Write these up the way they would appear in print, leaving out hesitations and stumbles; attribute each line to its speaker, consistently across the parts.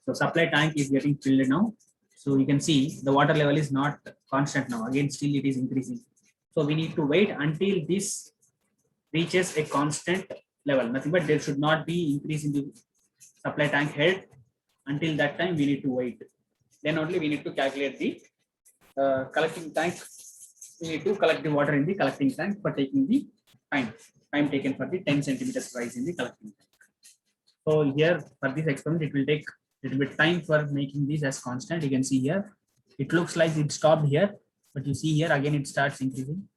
Speaker 1: So supply tank is getting filled now. So you can see the water level is not constant now. Again, still it is increasing. So we need to wait until this reaches a constant level. Nothing but there should not be increase in the supply tank head. Until that time, we need to wait. Then only we need to calculate the collecting tank. We need to collect the water in the collecting tank for taking the time taken for the 10 centimeters rise in the collecting tank. So here for this experiment, it will take a little bit time for making this as constant. You can see here, it looks like it stopped here, but you see here again it starts increasing.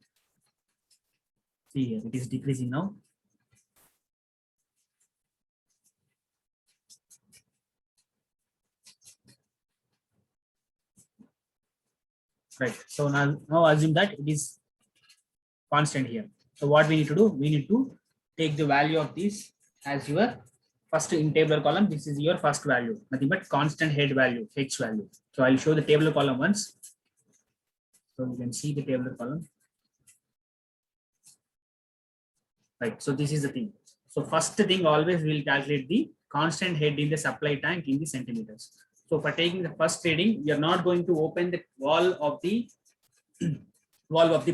Speaker 1: See here, it is decreasing now. Right. So now assume that it is constant here. So what we need to do, we need to take the value of this as your first in tabular column. This is your first value, nothing but constant head value, H value. So I'll show the tabular column once. So you can see the tabular column. Right. So this is the thing. So first thing, always we'll calculate the constant head in the supply tank in the centimeters. So for taking the first reading, you're not going to open the wall of the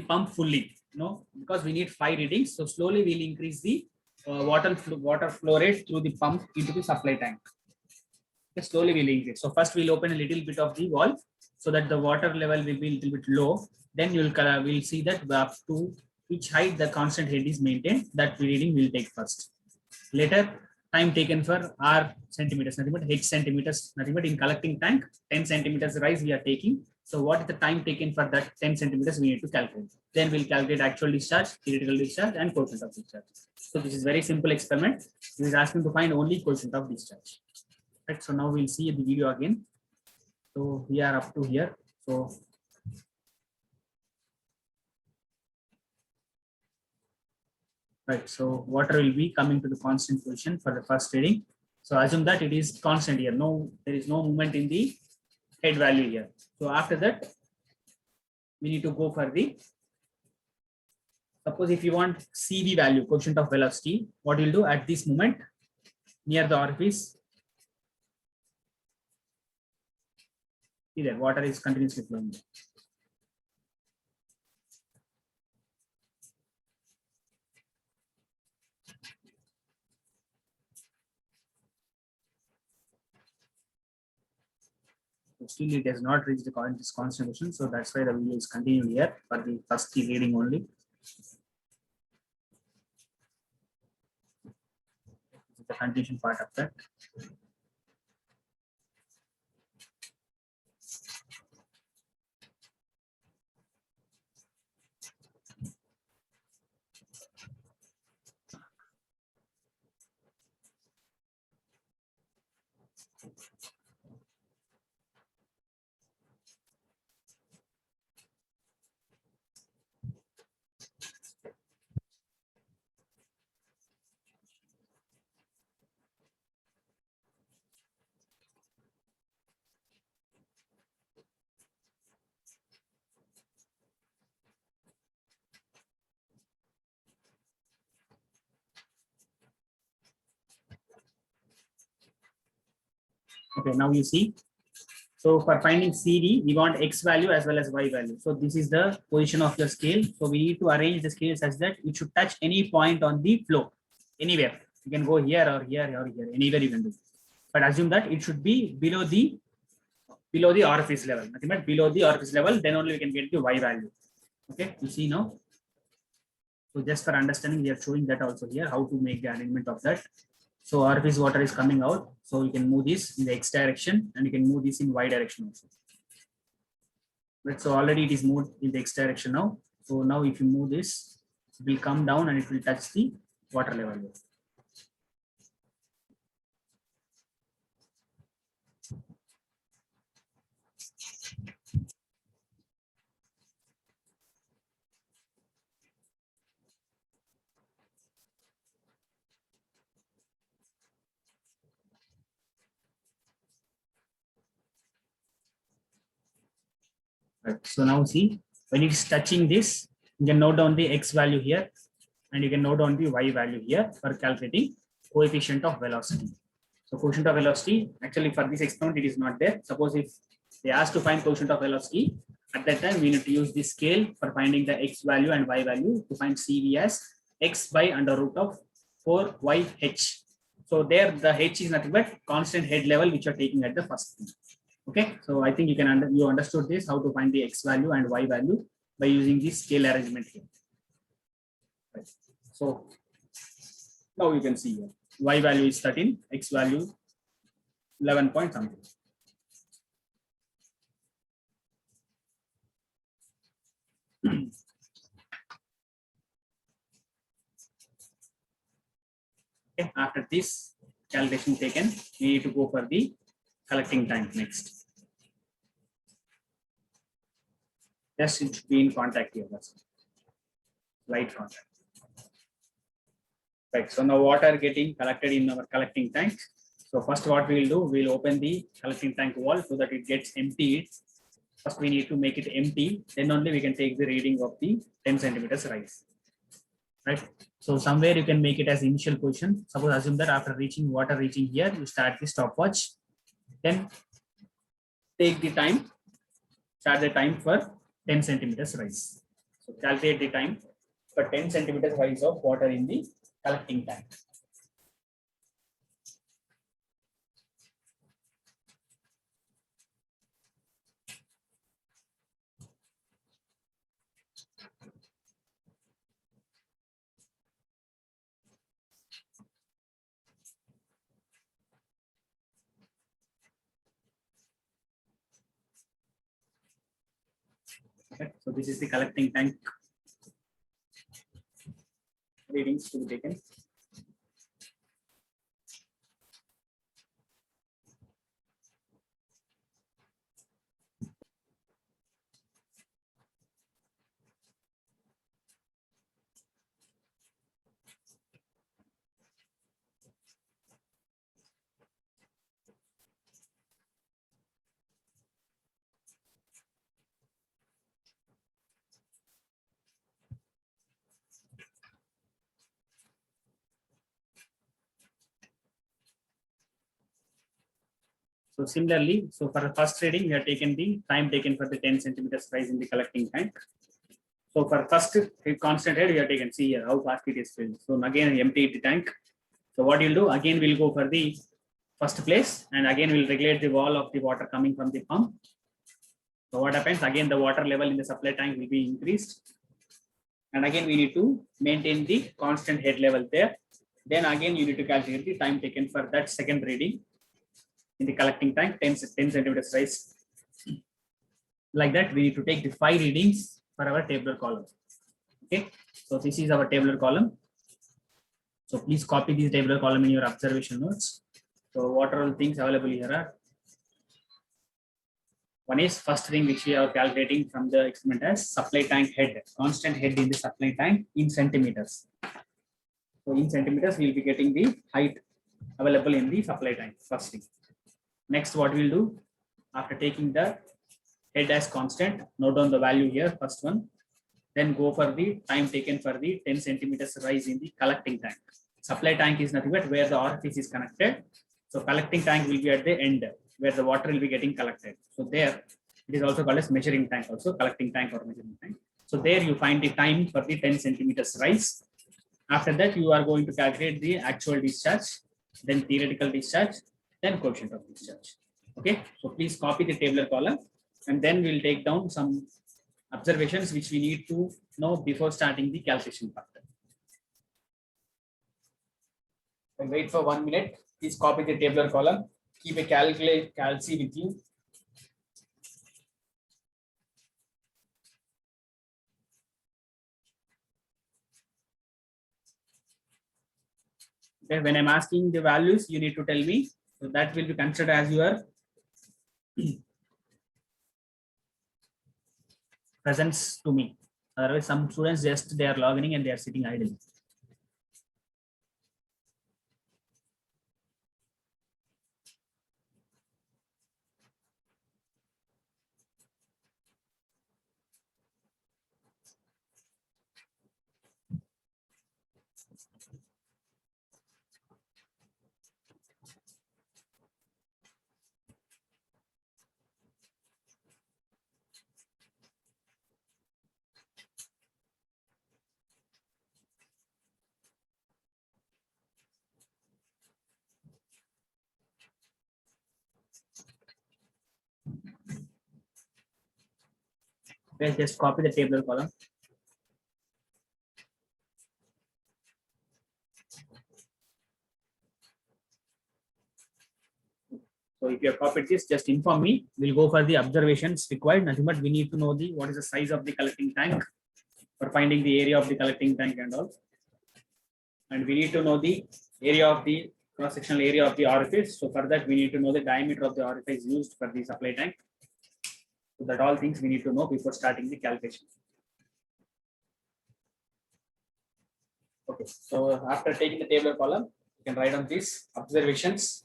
Speaker 1: pump fully, because we need 5 readings. So slowly we'll increase the water flow rate through the pump into the supply tank. Okay, slowly we'll increase. So first we'll open a little bit of the wall so that the water level will be a little bit low. Then we'll see that up to which height the constant head is maintained. That reading we'll take first. Later, time taken for R centimeters, nothing but H centimeters, nothing but in collecting tank, 10 centimeters rise we are taking. So what is the time taken for that 10 centimeters we need to calculate. Then we'll calculate actual discharge, theoretical discharge, and coefficient of discharge. So this is very simple experiment. This is asking to find only coefficient of discharge. Right. So now we'll see the video again. So we are up to here. So right. So water will be coming to the constant position for the first reading. So assume that it is constant here. No, there is no movement in the head value here. So after that, we need to go for the, suppose if you want CV value, coefficient of velocity, what you'll do at this moment near the orifice, see there, water is continuously flowing. So still it has not reached the constant position. So that's why the video is continuing here for the first reading only. The continuation part of that. Okay, now you see. So for finding CD, we want X value as well as Y value. So this is the position of your scale. So we need to arrange the scale such that it should touch any point on the flow, anywhere. You can go here or here or here, anywhere you can do. But assume that it should be below the orifice level. Nothing but below the orifice level, then only we can get the Y value. Okay, you see now. So just for understanding, we are showing that also here, how to make the arrangement of that. So orifice water is coming out. So you can move this in the X direction and you can move this in Y direction also. Right. So already it is moved in the X direction now. So now if you move this, it will come down and it will touch the water level. Right. So now see, when it is touching this, you can note down the X value here and you can note down the Y value here for calculating coefficient of velocity. So coefficient of velocity, actually for this experiment, it is not there. Suppose if they ask to find coefficient of velocity, at that time we need to use this scale for finding the x value and y value to find CV as x by under root of 4yh. So there the h is nothing but constant head level which you are taking at the first thing. Okay, so I think you understood this, how to find the x value and y value by using this scale arrangement here. Right. So now you can see here y value is 13, x value 11 point something. Okay, after this calculation taken, we need to go for the collecting tank next. Just it should be in contact here. That's light contact. Right. So now water getting collected in our collecting tank. So first what we will do, we will open the collecting tank wall so that it gets emptied. First we need to make it empty, then only we can take the reading of the 10 centimeters rise. Right. So somewhere you can make it as initial position. Suppose assume that after water reaching here, you start the stopwatch. Then take the time, start the time for 10 centimeters rise. So calculate the time for 10 centimeters rise of water in the collecting tank. Okay, so this is the collecting tank readings to be taken. So similarly, so for the first reading, we have taken the time taken for the 10 centimeters rise in the collecting tank. So for first constant head, we have taken, see here how fast it is filled. So again, empty the tank. So what you'll do, again, we'll go for the first place, and again, we'll regulate the wall of the water coming from the pump. So what happens, again, the water level in the supply tank will be increased. And again, we need to maintain the constant head level there. Then again, you need to calculate the time taken for that second reading in the collecting tank, 10 centimeters rise. Like that, we need to take the 5 readings for our tabular column. Okay, so this is our tabular column. So please copy this tabular column in your observation notes. So what are all things available here are? One is first thing which we are calculating from the experiment as supply tank head, constant head in the supply tank in centimeters. So in centimeters, we will be getting the height available in the supply tank, first thing. Next, what we'll do, after taking the head as constant, note down the value here, first one, then go for the time taken for the 10 centimeters rise in the collecting tank. Supply tank is nothing but where the orifice is connected. So collecting tank will be at the end where the water will be getting collected. So there, it is also called as measuring tank, also collecting tank or measuring tank. So there you find the time for the 10 centimeters rise. After that, you are going to calculate the actual discharge, then theoretical discharge, then coefficient of discharge. Okay, so please copy the tabular column, and then we'll take down some observations which we need to know before starting the calculation part. And wait for 1 minute. Please copy the tabular column. Keep a calc with you. Okay, when I'm asking the values, you need to tell me. So that will be considered as your presence to me. Otherwise, some students just they are logging in and they are sitting idle. Let's just copy the tabular column. So if you have copied this, just inform me. We'll go for the observations required. Nothing but we need to know the what is the size of the collecting tank for finding the area of the collecting tank and all. And we need to know the area of the cross-sectional area of the orifice. So for that, we need to know the diameter of the orifice used for the supply tank. So that all things we need to know before starting the calculation. Okay, so after taking the tabular column, you can write on these observations.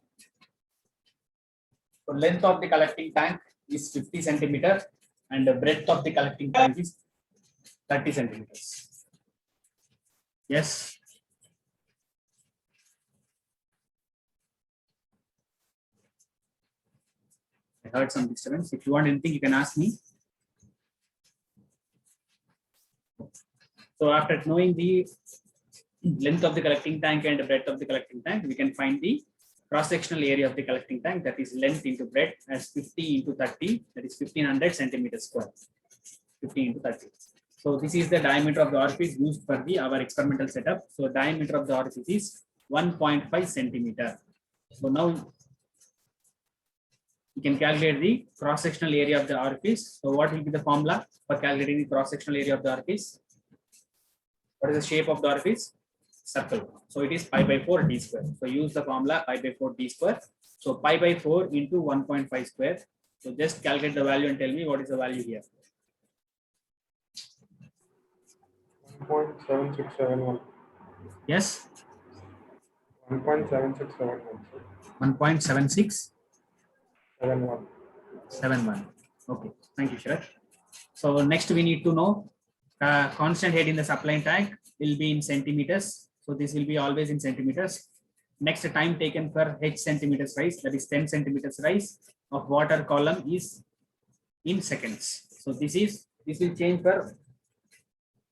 Speaker 1: So length of the collecting tank is 50 centimeters and the breadth of the collecting tank is 30 centimeters. Yes. I heard some disturbance. If you want anything, you can ask me. So after knowing the length of the collecting tank and the breadth of the collecting tank, we can find the cross-sectional area of the collecting tank, that is length into breadth, as 50 into 30, that is 1500 centimeters square. 50 into 30. So this is the diameter of the orifice used for our experimental setup. So diameter of the orifice is 1.5 centimeter. So now you can calculate the cross-sectional area of the orifice. So what will be the formula for calculating the cross-sectional area of the orifice? What is the shape of the orifice? Circle. So it is pi by 4 d square. So use the formula pi by 4 d square. So pi by 4 into 1.5 square. So just calculate the value and tell me what is the value here.
Speaker 2: 1.7671.
Speaker 1: Yes.
Speaker 2: 1.7671.
Speaker 1: 1.7671. Okay. Thank you, Sharad. So next we need to know constant head in the supply tank will be in centimeters. So this will be always in centimeters. Next time taken for h centimeters rise, that is 10 centimeters rise of water column is in seconds. So this will change for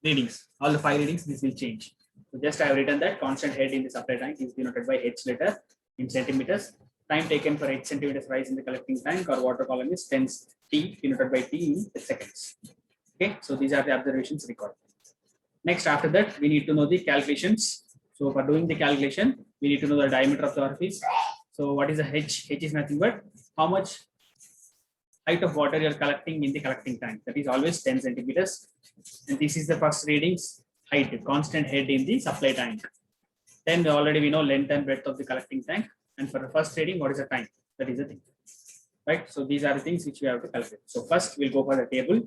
Speaker 1: readings. All the 5 readings, this will change. So just I have written that constant head in the supply tank is denoted by h letter in centimeters. Time taken for h centimeters rise in the collecting tank or water column is 10 t denoted by t in seconds. Okay, so these are the observations recorded. Next, after that, we need to know the calculations. So for doing the calculation, we need to know the diameter of the orifice. So what is the h? H is nothing but how much height of water you are collecting in the collecting tank. That is always 10 centimeters. And this is the first readings height, constant head in the supply tank. Then already we know length and breadth of the collecting tank. And for the first reading, what is the time? That is the thing. Right. So these are the things which we have to calculate. So first we'll go for the table.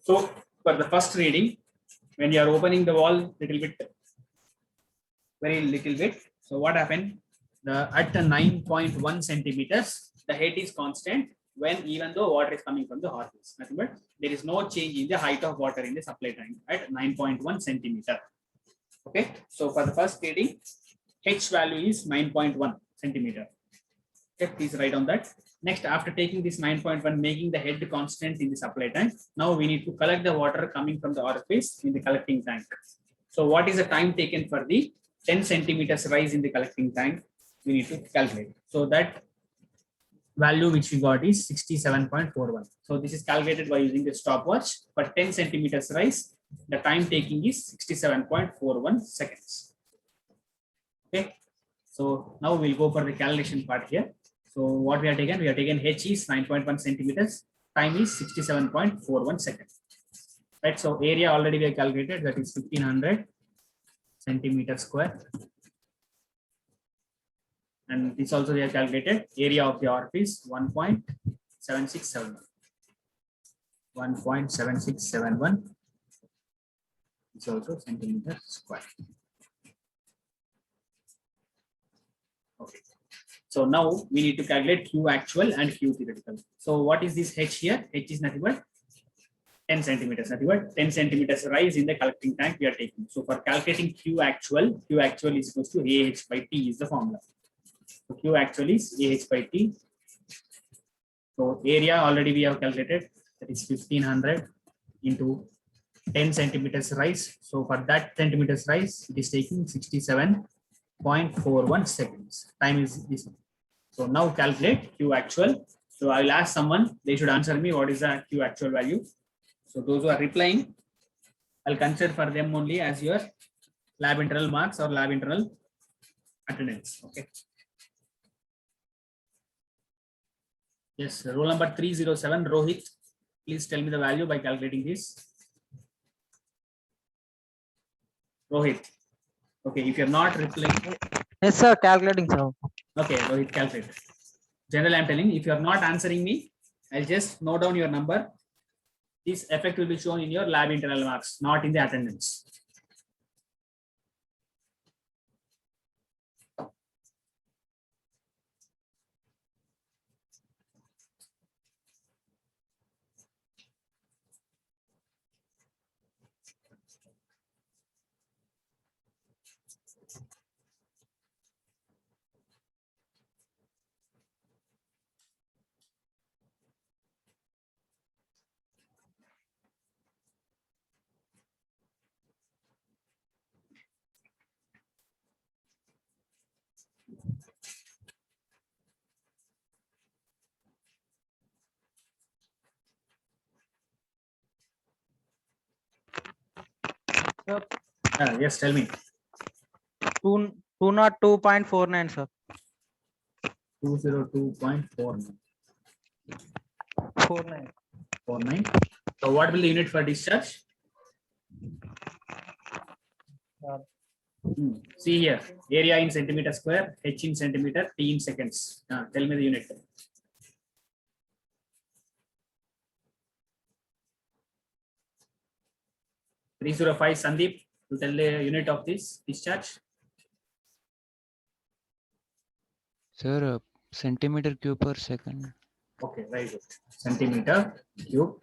Speaker 1: So for the first reading, when you are opening the wall very little bit. So what happened? At 9.1 centimeters, the head is constant when even though water is coming from the orifice. Nothing but there is no change in the height of water in the supply tank at 9.1 centimeter. Okay. So for the first reading, H value is 9.1 centimeter. Okay, please write on that. Next, after taking this 9.1, making the head constant in the supply tank, now we need to collect the water coming from the orifice in the collecting tank. So what is the time taken for the 10 centimeters rise in the collecting tank? We need to calculate. So that value which we got is 67.41. So this is calculated by using the stopwatch. For 10 centimeters rise, the time taking is 67.41 seconds. Okay. So now we'll go for the calculation part here. So what we have taken H is 9.1 centimeters, time is 67.41 seconds. Right. So area already we have calculated, that is 1500 centimeters square. And this also we have calculated, area of the orifice 1.7671. 1.7671 is also centimeters square. Okay. So now we need to calculate Q actual and Q theoretical. So what is this H here? H is nothing but 10 centimeters, nothing but 10 centimeters rise in the collecting tank we are taking. So for calculating Q actual is equals to AH by T is the formula. So Q actual is AH by T. So area already we have calculated, that is 1500 into 10 centimeters rise. So for that centimeters rise, it is taking 67.41 seconds. Time is this one. So now calculate Q actual. So I will ask someone, they should answer me what is the Q actual value. So those who are replying, I'll consider for them only as your lab internal marks or lab internal attendance. Okay. Yes, roll number 307, Rohit. Please tell me the value by calculating this. Rohit. Okay, if you're not replying.
Speaker 2: Yes, sir. Calculating, sir.
Speaker 1: Okay, Rohit, calculate. General, I'm telling, if you're not answering me, I'll just note down your number. This effect will be shown in your lab internal marks, not in the attendance. Yes, tell me.
Speaker 2: 202.49, sir.
Speaker 1: 202.49.
Speaker 2: 49.
Speaker 1: So what will the unit for discharge? See here, area in centimeter square, H in centimeter, T in seconds. Tell me the unit. 305, Sandeep, to tell the unit of this discharge.
Speaker 3: Sir, centimeter cube per second.
Speaker 1: Okay, very good. Centimeter cube.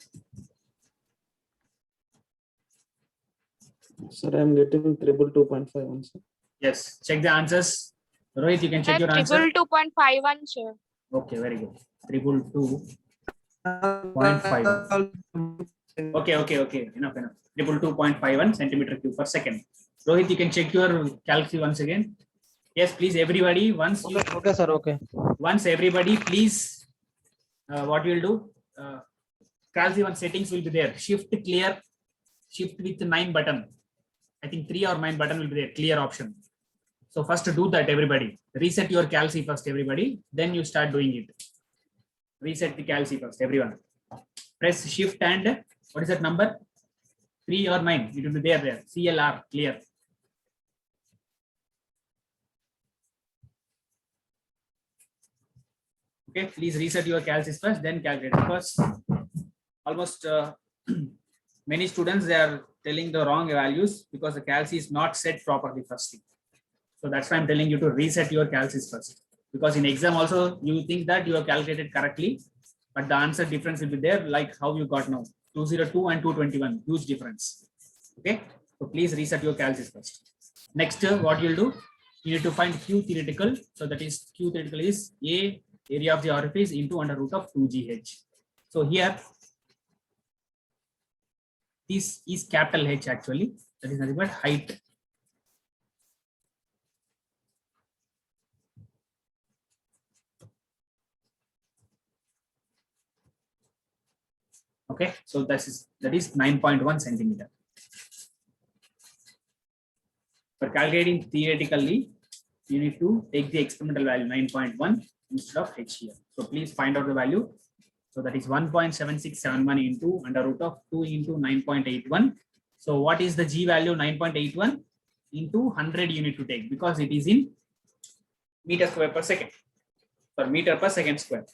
Speaker 4: Sir, I'm getting 222.51, sir.
Speaker 1: Yes, check the answers. Rohit, you can check your answer.
Speaker 5: 222.51, sir.
Speaker 1: Okay, very good. 222.51. Okay. Enough. 222.51 centimeter cube per second. Rohit, you can check your calc once again. Yes, please, everybody. Once you.
Speaker 2: Okay, sir. Okay.
Speaker 1: Once everybody, please. What you will do? Calc 1 settings will be there. Shift clear. Shift with 9 button. I think 3 or 9 button will be there. Clear option. So first to do that, everybody. Reset your Calc first, everybody. Then you start doing it. Reset the Calc first, everyone. Press shift and what is that number? 3 or 9. It will be there. CLR, clear. Okay, please reset your Calc first, then calculate. Because almost many students, they are telling the wrong values because the Calc is not set properly first thing. So that's why I'm telling you to reset your Calc first. Because in exam also, you think that you have calculated correctly, but the answer difference will be there, like how you got now. 202 and 221, huge difference. Okay, so please reset your Calc first. Next, what you'll do, you need to find Q theoretical. So that is Q theoretical is A area of the orifice into under root of 2GH. So here, this is capital H actually. That is nothing but height. Okay, so that is 9.1 centimeter. For calculating theoretically, you need to take the experimental value 9.1 instead of H here. So please find out the value. So that is 1.7671 into under root of 2 into 9.81. So what is the G value? 9.81 into 100 you need to take because it is in meter square per second. Per meter per second square.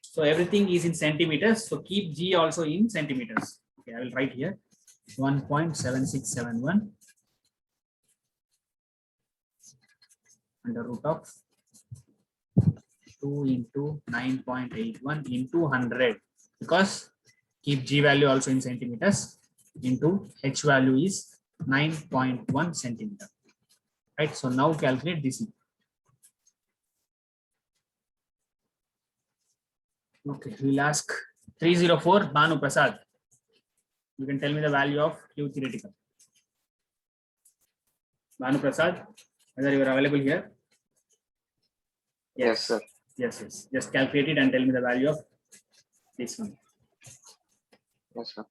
Speaker 1: So everything is in centimeters. So keep G also in centimeters. Okay, I will write here 1.7671 under root of 2 into 9.81 into 100 because keep G value also in centimeters into H value is 9.1 centimeter. Right. So now calculate this. Okay, we'll ask 304 Banu Prasad. You can tell me the value of Q theoretical. Banu Prasad, whether you are available here.
Speaker 6: Yes, sir.
Speaker 1: Yes. Just calculate it and tell me the value of this one.
Speaker 6: Yes, sir.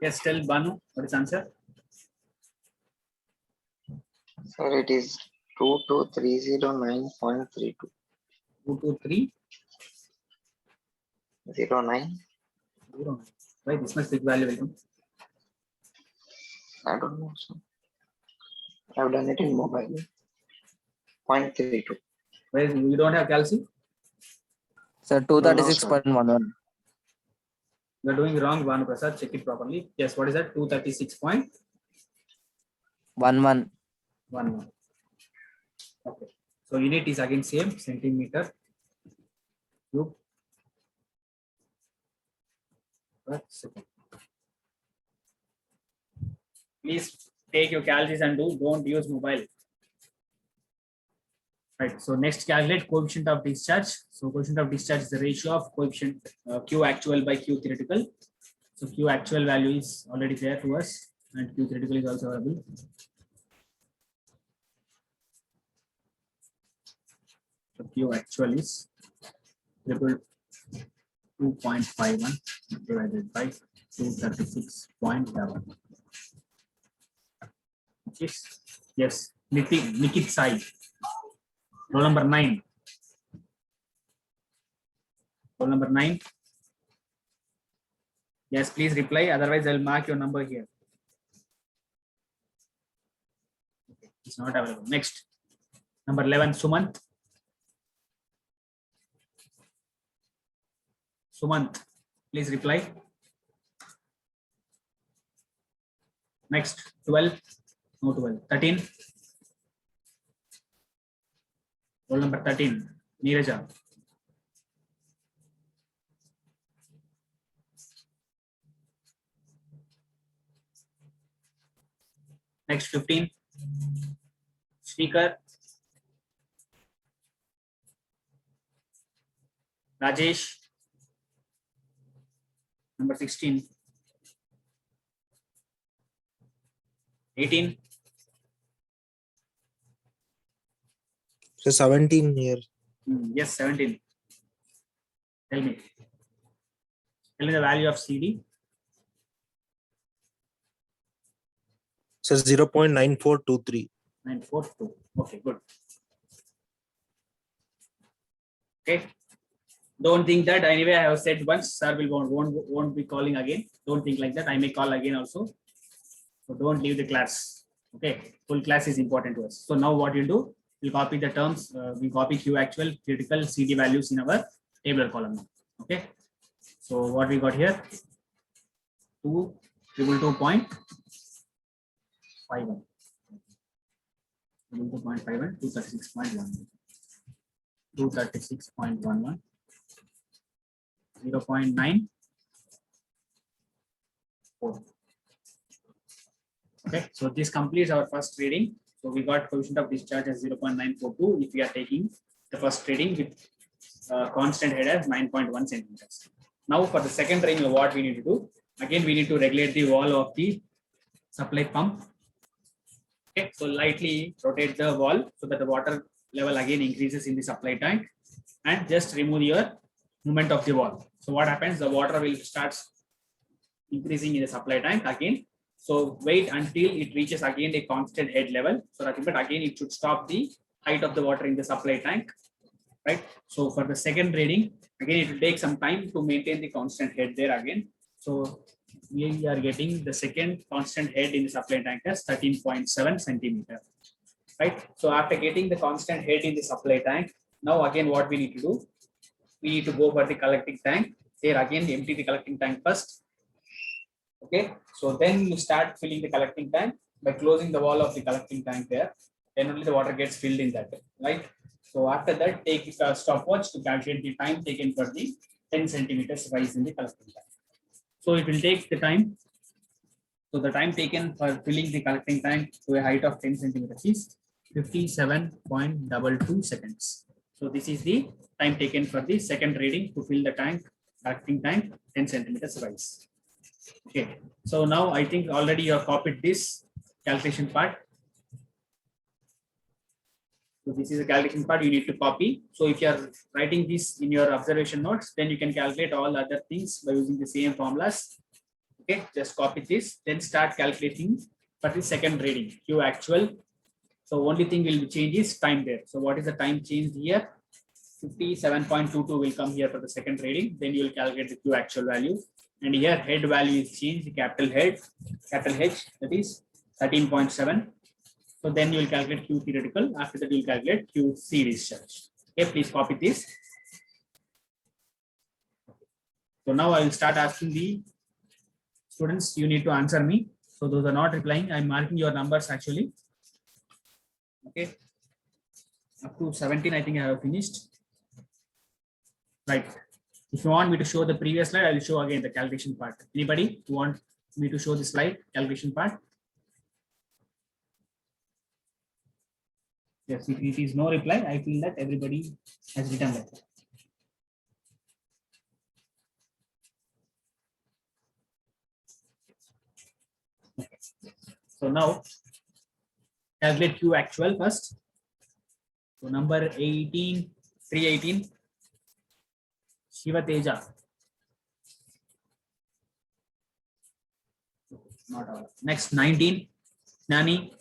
Speaker 1: Yes, tell Banu, what is answer?
Speaker 5: Sir, it is 22309.32.
Speaker 1: 223.
Speaker 5: 09.
Speaker 1: Why this much big value will come?
Speaker 5: I don't know. Sir. I've done it in mobile. 0.32.
Speaker 1: Where you don't have calcium?
Speaker 6: Sir, 236.11.
Speaker 1: You are doing wrong, Banu Prasad. Check it properly. Yes, what is that? 236.11.
Speaker 6: 11.
Speaker 1: Okay. So unit is again same, centimeter cube per second. Please take your calculus and don't use mobile. Right. So next, calculate coefficient of discharge. So coefficient of discharge is the ratio of coefficient Q actual by Q theoretical. So Q actual value is already there to us, and Q theoretical is also available. So Q actual is 2.51 divided by 236.11. Yes, Nikit Sai. Roll number 9. Roll number 9. Yes, please reply. Otherwise, I'll mark your number here. Okay, it's not available. Next, number 11, Sumant. Sumant, please reply. Next, 12. No 12. 13. Roll number 13, Neeraja. Next, 15, Shrikar. Rajesh. Number 16. 18.
Speaker 7: So 17 here.
Speaker 1: Yes, 17. Tell me. Tell me the value of CD.
Speaker 7: So 0.9423.
Speaker 1: 942. Okay, good. Okay. Don't think that anyway I have said once, sir won't be calling again. Don't think like that. I may call again also. So don't leave the class. Okay. Full class is important to us. So now what you do? We'll copy the terms. We copy Q actual, critical, CD values in our tabular column. Okay. So what we got here? 222.51. 222.51, 236.1. 236.11. 0.94. Okay, so this completes our first reading. So we got coefficient of discharge as 0.942 if we are taking the first reading with constant head as 9.1 centimeters. Now for the second reading, what we need to do? Again, we need to regulate the wall of the supply pump. Okay, so lightly rotate the wall so that the water level again increases in the supply tank, and just remove your movement of the wall. So what happens? The water will start increasing in the supply tank again. So wait until it reaches again a constant head level. So that but again it should stop the height of the water in the supply tank, right? So for the second reading, again it will take some time to maintain the constant head there again. So we are getting the second constant head in the supply tank as 13.7 centimeter, right? So after getting the constant head in the supply tank, now again what we need to do? We need to go for the collecting tank. There again empty the collecting tank first. Okay, so then you start filling the collecting tank by closing the wall of the collecting tank there. Then only the water gets filled in that, right? So after that, take a stopwatch to calculate the time taken for the 10 centimeters rise in the collecting tank. So it will take the time. So the time taken for filling the collecting tank to a height of 10 centimeters is 57.22 seconds. So this is the time taken for the second reading to fill the tank, collecting tank 10 centimeters rise. Okay, so now I think already you have copied this calculation part. So this is a calculation part you need to copy. So if you are writing this in your observation notes, then you can calculate all other things by using the same formulas. Okay, just copy this, then start calculating for the second reading, Q actual. So only thing will change is time there. So what is the time changed here? 57.22 will come here for the second reading. Then you will calculate the Q actual value. And here head value is changed, the capital H, that is 13.7. So then you will calculate Q theoretical. After that, you will calculate QC discharge. Okay, please copy this. So now I will start asking the students, you need to answer me. So those are not replying, I'm marking your numbers actually. Okay. Up to 17, I think I have finished. Right. If you want me to show the previous slide, I will show again the calculation part. Anybody who want me to show the slide, calculation part? Yes, if it is no reply, I feel that everybody has written that. So now calculate Q actual first. So number 18, 318, Shiva Teja. Not all. Next 19, Nani.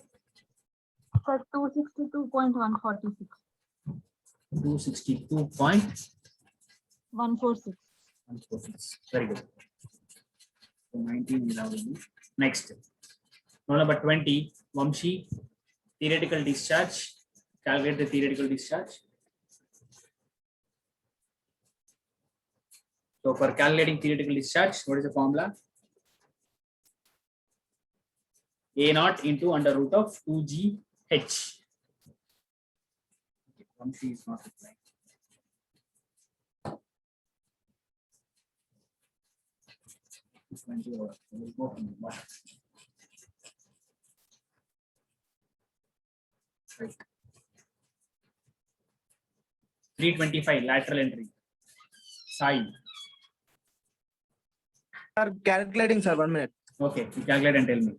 Speaker 8: Sir, 262.146.
Speaker 1: 262.146.
Speaker 8: 146.
Speaker 1: Very good. So 19 is already. Next. Roll number 20, Vamshi, theoretical discharge. Calculate the theoretical discharge. So for calculating theoretical discharge, what is the formula? A naught into under root of 2GH. Vamshi is not replying. We'll go from the bottom. Right. 325 lateral entry. Sai.
Speaker 9: Sir, calculating, sir. 1 minute.
Speaker 1: Okay, you calculate and tell me.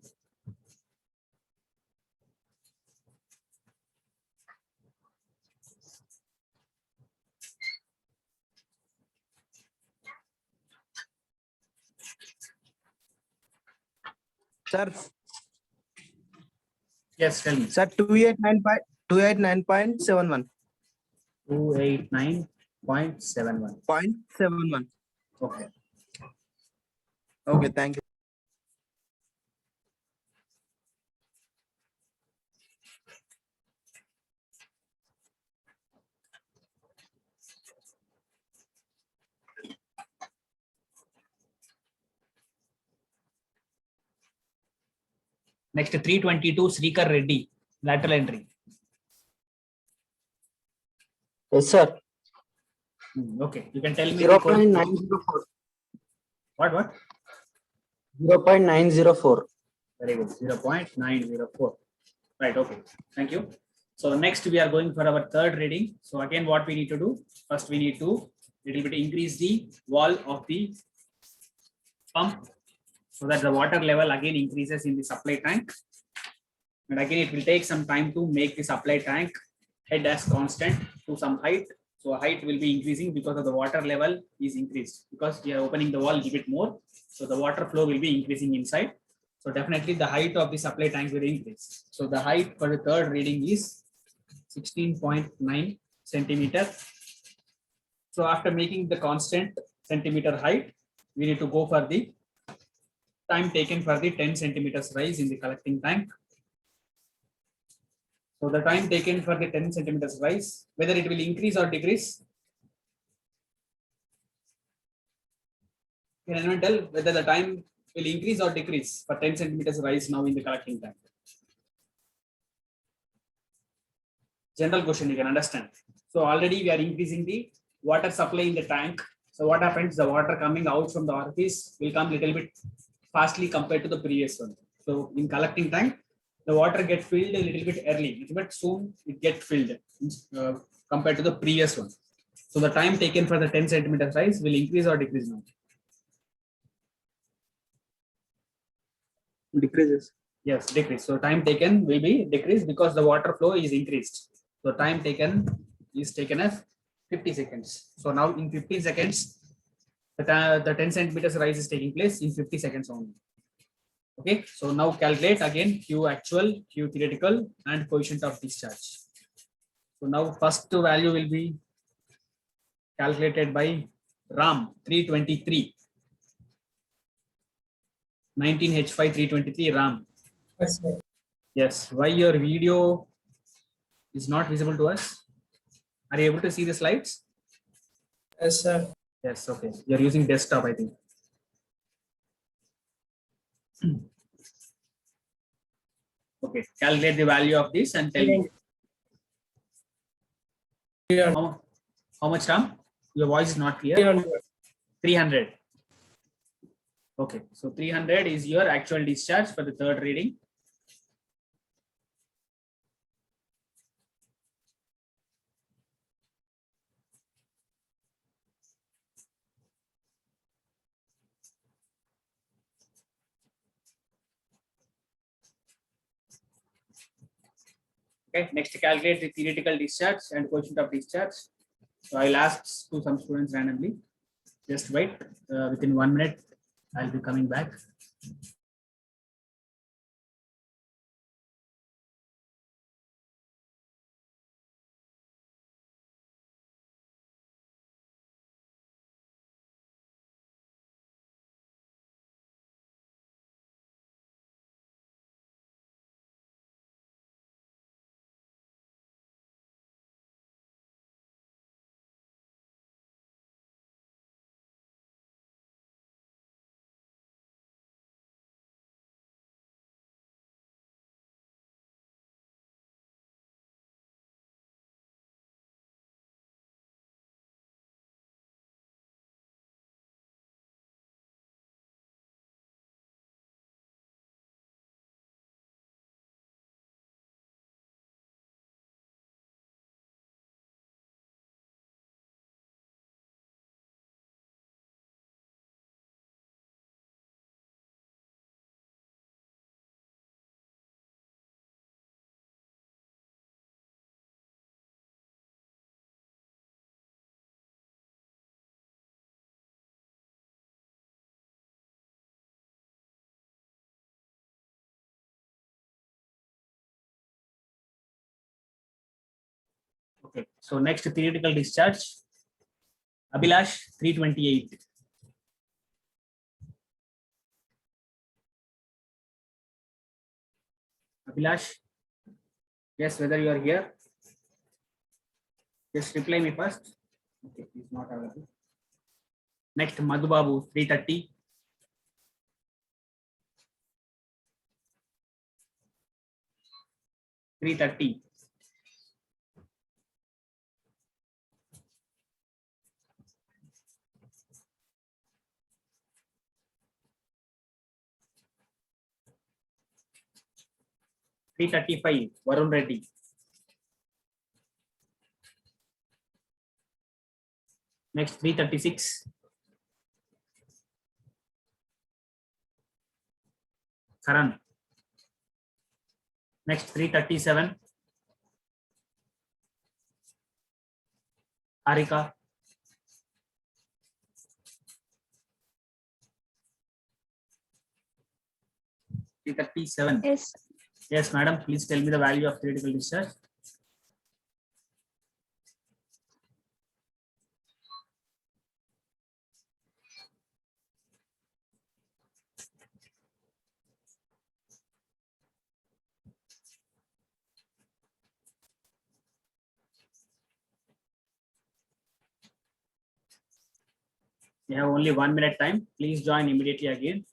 Speaker 9: Sir,
Speaker 1: Yes, tell me.
Speaker 9: sir, 289.71.
Speaker 1: 289.71.
Speaker 9: 0.71.
Speaker 1: Okay.
Speaker 9: Okay, thank you.
Speaker 1: Next 322 Srikar Reddy, lateral entry.
Speaker 4: Yes, sir.
Speaker 1: Okay, you can tell me. the code.
Speaker 4: 0.904.
Speaker 1: What?
Speaker 4: 0.904.
Speaker 1: Very good. 0.904. Right. Okay. Thank you. So next we are going for our third reading. So again, what we need to do? First, we need to little bit increase the wall of the pump so that the water level again increases in the supply tank. And again, it will take some time to make the supply tank head as constant to some height. So height will be increasing because of the water level is increased because we are opening the wall a little bit more. So the water flow will be increasing inside. So definitely the height of the supply tank will increase. So the height for the third reading is 16.9 centimeter. So after making the constant centimeter height, we need to go for the time taken for the 10 centimeters rise in the collecting tank. So the time taken for the 10 centimeters rise, whether it will increase or decrease. Can anyone tell whether the time will increase or decrease for 10 centimeters rise now in the collecting tank? General question you can understand. So already we are increasing the water supply in the tank. So what happens? The water coming out from the orifice will come little bit fastly compared to the previous one. So in collecting tank, the water gets filled a little bit early, but soon it gets filled compared to the previous one. So the time taken for the 10 centimeter size will increase or decrease now?
Speaker 9: Decreases.
Speaker 1: Yes, decrease. So time taken will be decreased because the water flow is increased. So time taken is taken as 50 seconds. So now in 15 seconds, The 10 centimeters rise is taking place in 50 seconds only. Okay, so now calculate again Q actual, Q theoretical, and coefficient of discharge. So now first value will be calculated by Ram 323. 19H5 323 Ram. Yes, why your video is not visible to us? Are you able to see the slides?
Speaker 10: Yes, sir.
Speaker 1: Yes, okay. You're using desktop, I think. Okay, calculate the value of this and tell me. How much, Ram? Your voice is not clear. 300. Okay, so 300 is your actual discharge for the third reading. Okay, next calculate the theoretical discharge and coefficient of discharge. So I'll ask to some students randomly. Just wait. Within 1 minute, I'll be coming back. Okay, so next theoretical discharge. Abhilash 328. Abhilash, yes, whether you are here. Just reply me first. Okay, he's not available. Next, Madhubabu 330. $330. $335. Varun Reddy. Next, 336. Karan. Next, 337. Harika. $337.
Speaker 8: Yes.
Speaker 1: Yes, madam, please tell me the value of theoretical discharge. You have only 1 minute time. Please join immediately again.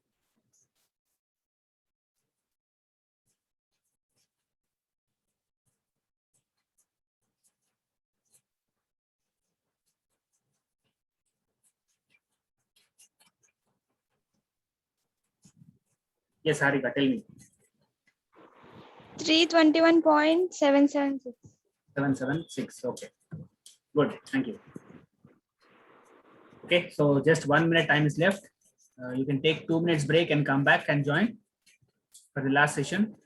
Speaker 1: Yes, Harika, tell me.
Speaker 8: 321.776.
Speaker 1: 776. Okay. Good. Thank you. Okay, so just 1 minute time is left. You can take 2 minutes break and come back and join for the last session.